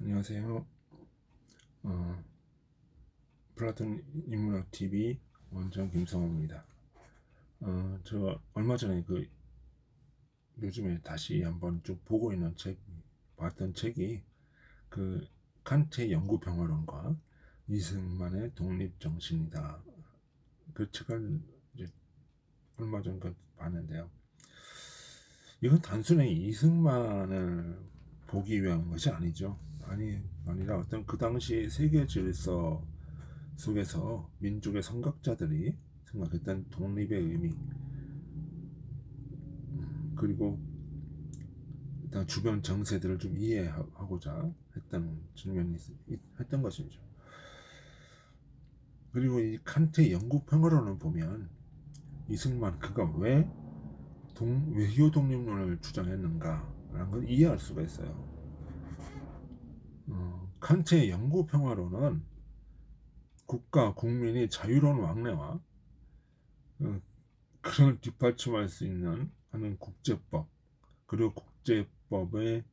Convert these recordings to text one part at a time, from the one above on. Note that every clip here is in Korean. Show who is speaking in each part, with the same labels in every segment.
Speaker 1: 안녕하세요. 어, 플라톤 인문학 TV 원장 김성호입니다. 저 얼마 전에 요즘에 다시 한번 좀 보고 있는 봤던 책이 그 칸트의 연구평화론과 이승만의 독립정신이다. 그 책을 이제 얼마 전 봤는데요. 이건 단순히 이승만을 보기 위한 것이 아니죠. 아니라 어떤 그 당시 세계 질서 속에서 민족의 선각자들이 생각했던 독립의 의미, 그리고 일단 주변 정세들을 좀 이해하고자 했던 했던 것이죠. 그리고 이 칸트의 영국 평화론을 보면 이승만 그가 왜 외교 독립론을 주장했는가라는 걸 이해할 수가 있어요. 칸트의 영국 평화론은 국가 국민이 자유로운 왕래와 어, 그를 뒷받침할 수 있는 하는 국제법, 그리고 국제법을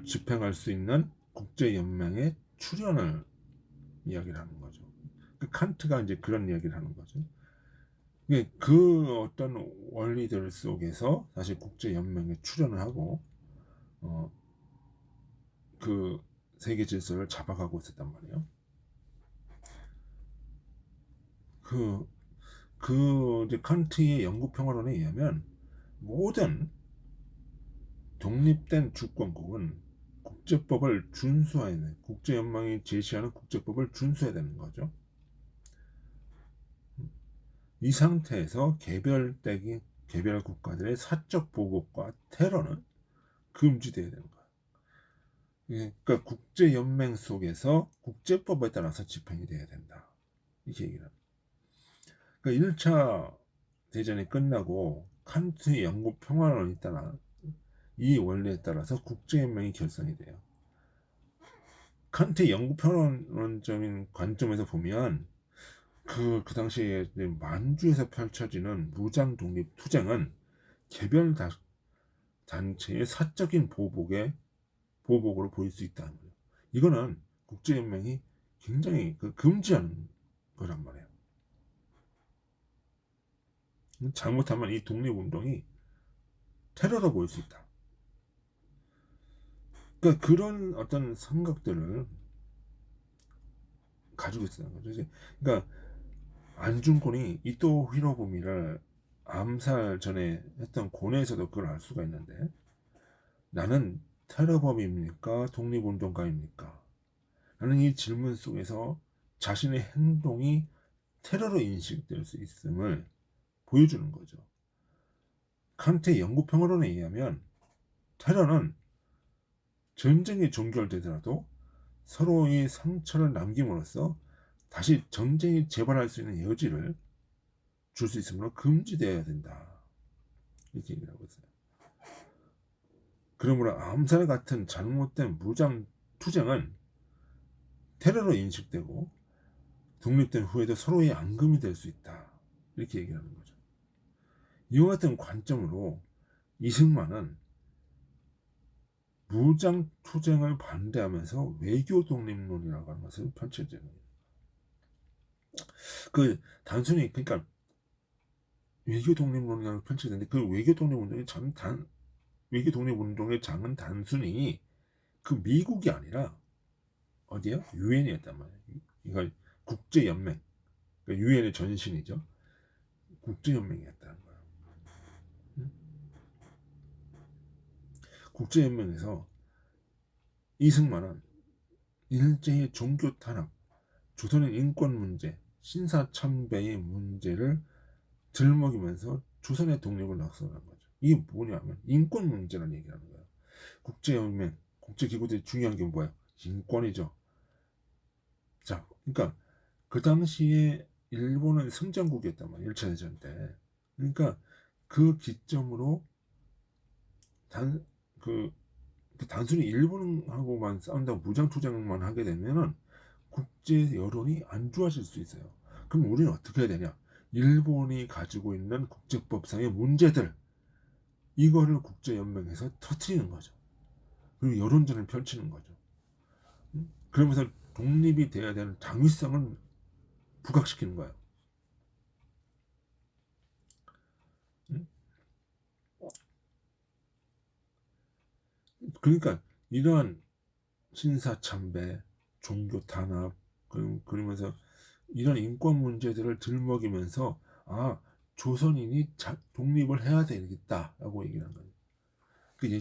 Speaker 1: 집행할 수 있는 국제연맹의 출연을 이야기를 하는 거죠. 그 칸트가 이제 그런 이야기를 하는 거죠. 이게 그 어떤 원리들 속에서 사실 국제연맹에 출연을 하고 어, 그 세계 질서를 잡아가고 있었단 말이에요. 그, 이제 칸트의 영국 평화론에 의하면 모든 독립된 주권국은 국제법을 준수해야 돼. 국제연맹이 제시하는 국제법을 준수해야 되는 거죠. 이 상태에서 개별 국가들의 사적 보복과 테러는 금지되어야 되는 거예요. 그러니까 국제연맹 속에서 국제법에 따라서 집행이 돼야 된다. 이렇게 얘기를 합니다. 그러니까 1차 대전이 끝나고 칸트의 영국 평화론에 따라 이 원리에 따라서 국제연맹이 결성이 돼요. 칸트의 영국 평화론적인 관점에서 보면 그 당시에 만주에서 펼쳐지는 무장 독립 투쟁은 개별 단체의 사적인 보복으로 보일 수 있다는 거예요. 이거는 국제연맹이 굉장히 금지하는 거란 말이에요. 잘못하면 이 독립운동이 테러로 보일 수 있다. 그러니까 그런 어떤 생각들을 가지고 있었던 거죠. 그러니까 안중근이 이토 히로부미를 암살 전에 했던 고뇌에서도 그걸 알 수가 있는데, 나는 테러범입니까? 독립운동가입니까? 라는 이 질문 속에서 자신의 행동이 테러로 인식될 수 있음을 보여주는 거죠. 칸트의 영국평화론에 의하면 테러는 전쟁이 종결되더라도 서로의 상처를 남김으로써 다시 전쟁이 재발할 수 있는 여지를 줄 수 있으므로 금지되어야 된다. 이렇게 얘기를 하고 있어요. 그러므로 암살 같은 잘못된 무장 투쟁은 테러로 인식되고 독립된 후에도 서로의 앙금이 될 수 있다. 이렇게 얘기하는 거죠. 이와 같은 관점으로 이승만은 무장 투쟁을 반대하면서 외교 독립론이라고 하는 것을 펼쳐지는 거예요. 단순히 그러니까 외교 독립론이라고 펼쳐지는데 그 외교 독립운동의 장은 단순히 그 미국이 아니라 어디야? 유엔이었단 말이에요. 이거 국제연맹, 그러니까 유엔의 전신이죠. 국제연맹이었다는 거예요. 국제연맹에서 이승만은 일제의 종교 탄압, 조선의 인권 문제, 신사참배의 문제를 들먹이면서 조선의 독립을 낙선한 거죠. 이게 뭐냐면 인권 문제라는 얘기를 하는 거예요. 국제연맹, 국제기구들이 중요한 게 뭐예요? 인권이죠. 자, 그러니까 그 당시에 일본은 승전국이었단 말이에요. 1차 대전 때. 그러니까 그 기점으로 단, 그, 단순히 일본하고만 싸운다고 무장투쟁만 하게 되면은 국제 여론이 안 좋아질 수 있어요. 그럼 우리는 어떻게 해야 되냐? 일본이 가지고 있는 국제법상의 문제들, 이거를 국제연맹에서 터트리는 거죠. 그리고 여론전을 펼치는 거죠. 그러면서 독립이 돼야 되는 당위성을 부각시키는 거예요. 그러니까 이러한 신사참배, 종교 탄압, 그러면서 이런 인권 문제들을 들먹이면서 조선인이 독립을 해야 되겠다라고 얘기를 하는 거예요.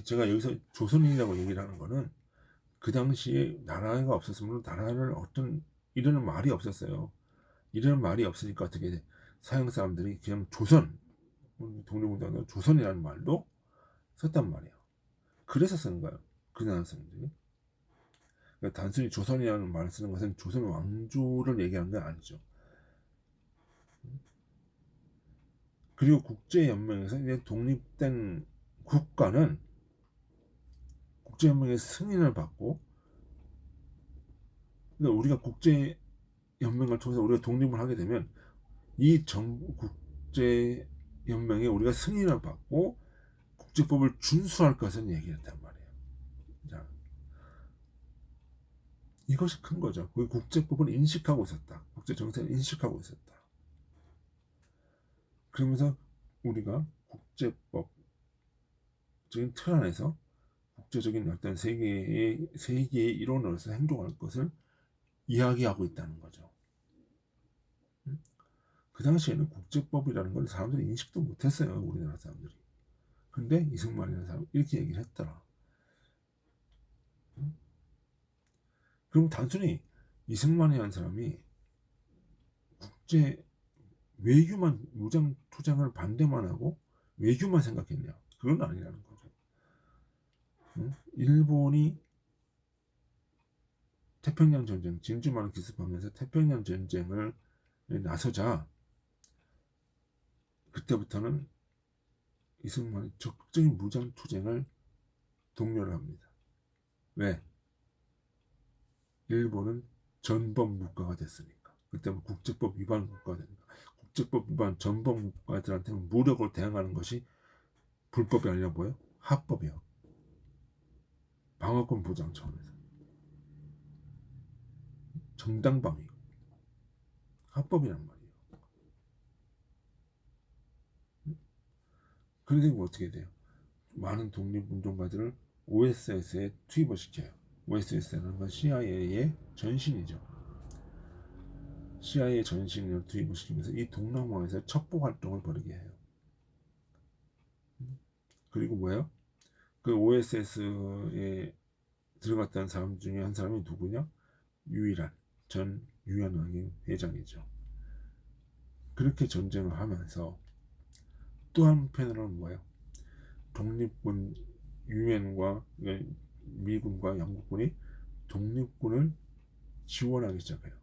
Speaker 1: 제가 여기서 조선인이라고 얘기를 하는 거는 그 당시에 나라가 없었으면 나라를 어떤 이러는 말이 없었어요. 이런 말이 없으니까 어떻게 돼? 서양 사람들이 그냥 조선, 독립운동가 조선이라는 말도 썼단 말이에요. 그래서 쓰는 거예요. 그 나라 사람들이. 그러니까 단순히 조선이라는 말을 쓰는 것은 조선 왕조를 얘기하는 건 아니죠. 그리고 국제연맹에서 이제 독립된 국가는 국제연맹의 승인을 받고, 그러니까 우리가 국제연맹을 통해서 우리가 독립을 하게 되면 이 국제연맹에 우리가 승인을 받고 국제법을 준수할 것을 얘기했단 말이에요. 자, 이것이 큰 거죠. 그 국제법을 인식하고 있었다. 국제정세를 인식하고 있었다. 그러면서 우리가 국제법적인 틀 안에서 국제적인 어떤 세계의 일원으로서 행동할 것을 이야기하고 있다는 거죠. 그 당시에는 국제법이라는 걸 사람들이 인식도 못했어요. 우리나라 사람들이. 근데 이승만이라는 사람이 이렇게 얘기를 했더라. 그럼 단순히 이승만이라는 사람이 국제 외교만, 무장 투쟁을 반대만 하고 외교만 생각했냐? 그건 아니라는 거죠. 일본이 태평양 전쟁, 진주만을 기습하면서 태평양 전쟁을 나서자 그때부터는 이승만이 적극적인 무장 투쟁을 독려를 합니다. 왜? 일본은 전범 국가가 됐으니까. 그때는 국제법 위반 국가가 되니까. 국제법 위반 전범 국가들한테는 무력으로 대응하는 것이 불법이 아니라 뭐예요? 합법이요. 방어권 보장 차원에서. 정당방위. 합법이란 말이에요. 그러게 어떻게 돼요? 많은 독립운동가들을 OSS에 투입을 시켜요. OSS라는 건 CIA의 전신이죠. CIA 전신을 투입을 시키면서 이 동남아에서 첩보 활동을 벌이게 해요. 그리고 뭐예요? 그 OSS에 들어갔다는 사람 중에 한 사람이 누구냐? 유일한 전 유엔왕의 회장이죠. 그렇게 전쟁을 하면서 또 한편으로는 뭐예요? 독립군 유엔과 미군과 영국군이 독립군을 지원하기 시작해요.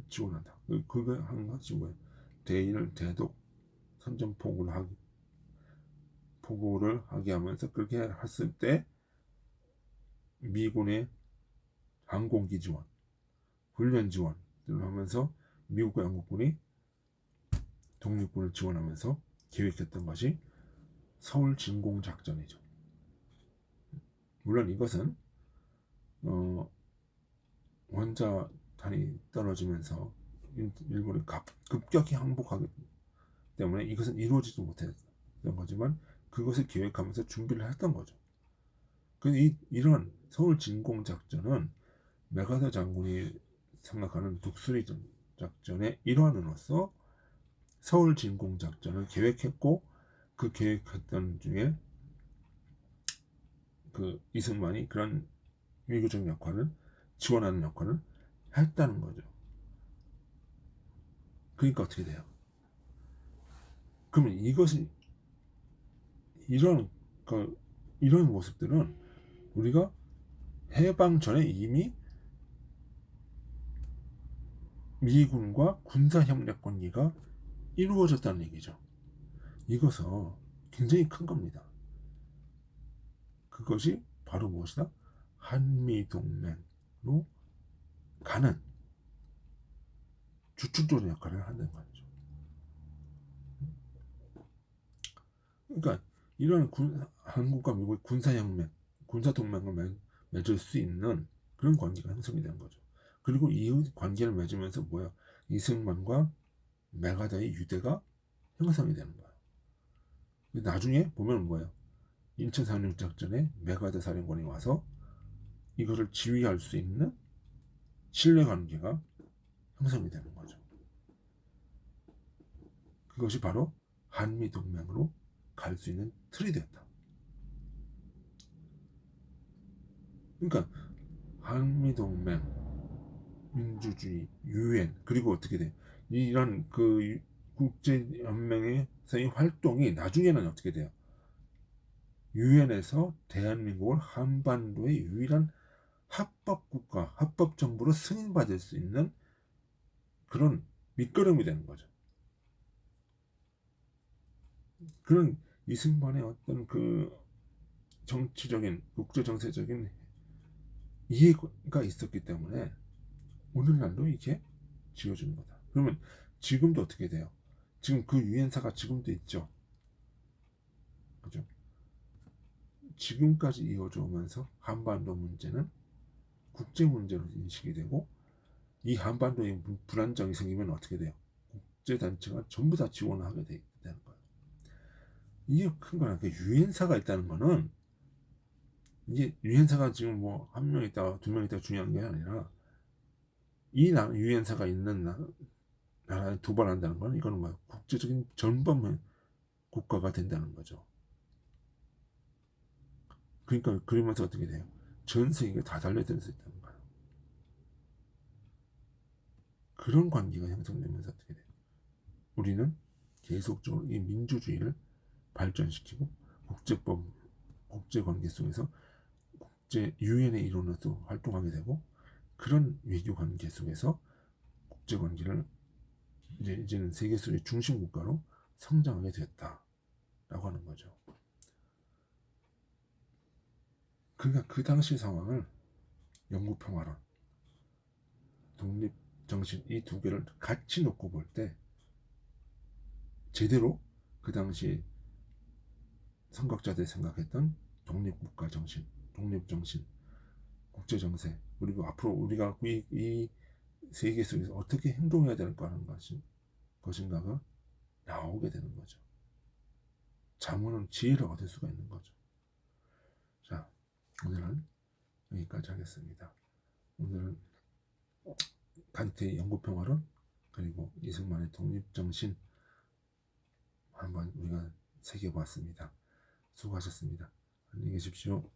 Speaker 1: 지원한다. 그거 하는 것이 뭐예요? 대인을 대독 포고를 하게 하면서 그렇게 했을 때 미군의 항공기 지원, 훈련 지원을 하면서 미국과 영국군이 독립군을 지원하면서 계획했던 것이 서울 진공 작전이죠. 물론 이것은 원자탄이 떨어지면서 일본이 급격히 항복하기 때문에 이것은 이루어지지 못했던 거지만 그것을 계획하면서 준비를 했던 거죠. 이런 서울 진공 작전은 메가더 장군이 생각하는 독수리 작전의 일환으로서 서울 진공 작전을 계획했고 그 계획했던 중에 그 이승만이 그런 외교적 역할을 지원하는 역할을 했다는 거죠. 그러니까 어떻게 돼요? 그러면 이것이 이런 이런 모습들은 우리가 해방 전에 이미 미군과 군사협력 관계가 이루어졌다는 얘기죠. 이것은 굉장히 큰 겁니다. 그것이 바로 무엇이다? 한미동맹으로 가는 주축적인 역할을 한다는 거죠. 그러니까 이런 한국과 미국의 군사혁명, 군사동맹을 맺을 수 있는 그런 관계가 형성이 되는 거죠. 그리고 이 관계를 맺으면서 뭐야? 이승만과 메가더의 유대가 형성이 되는 거야. 나중에 보면 뭐예요? 인천 상륙작전에 메가더 사령관이 와서 이거를 지휘할 수 있는 신뢰관계가 형성이 되는 거죠. 그것이 바로 한미동맹으로 갈 수 있는 틀이 됐다. 그러니까 한미동맹, 민주주의, 유엔, 그리고 어떻게 돼? 이런 그 국제연맹에서의 활동이 나중에는 어떻게 돼요? 유엔에서 대한민국을 한반도의 유일한 합법국가, 합법정부로 승인받을 수 있는 그런 밑거름이 되는 거죠. 그런 이승만의 어떤 그 정치적인, 국제정세적인 이해가 있었기 때문에 오늘날도 이게 지어주는 거다. 그러면 지금도 어떻게 돼요? 지금 그 유엔사가 지금도 있죠. 그죠? 지금까지 이어져 오면서 한반도 문제는 국제 문제로 인식이 되고 이 한반도에 불안정이 생기면 어떻게 돼요? 국제 단체가 전부 다 지원을 하게 되는 거예요. 이게 큰 거야. 유엔사가 있다는 거는 이게 유엔사가 지금 뭐 한 명 있다, 두 명 있다 중요한 게 아니라 이 유엔사가 있는 나라에 도발한다는 건 이거는 뭐 국제적인 전범 국가가 된다는 거죠. 그러니까 그러면서 어떻게 돼요? 전 세계가 다 달려들 수 있다는 거예요. 그런 관계가 형성되면서 어떻게 돼요? 우리는 계속적으로 이 민주주의를 발전시키고 국제법, 국제관계 속에서 국제 유엔의 일원으로서 활동하게 되고 그런 외교 관계 속에서 국제관계를 이제는 세계 속의 중심 국가로 성장하게 됐다라고 하는 거죠. 그러니까 그 당시 상황을 영구평화론, 독립정신 이 두 개를 같이 놓고 볼 때 제대로 그 당시 선각자들이 생각했던 독립국가 정신, 독립정신, 국제정세 그리고 앞으로 우리가 이 세계 속에서 어떻게 행동해야 될까 하는 것인가가 나오게 되는 거죠. 자문은 지혜를 얻을 수가 있는 거죠. 자, 오늘은 여기까지 하겠습니다. 오늘은 간트의 영구평화론 그리고 이승만의 독립정신 한번 우리가 새겨봤습니다. 수고하셨습니다. 안녕히 계십시오.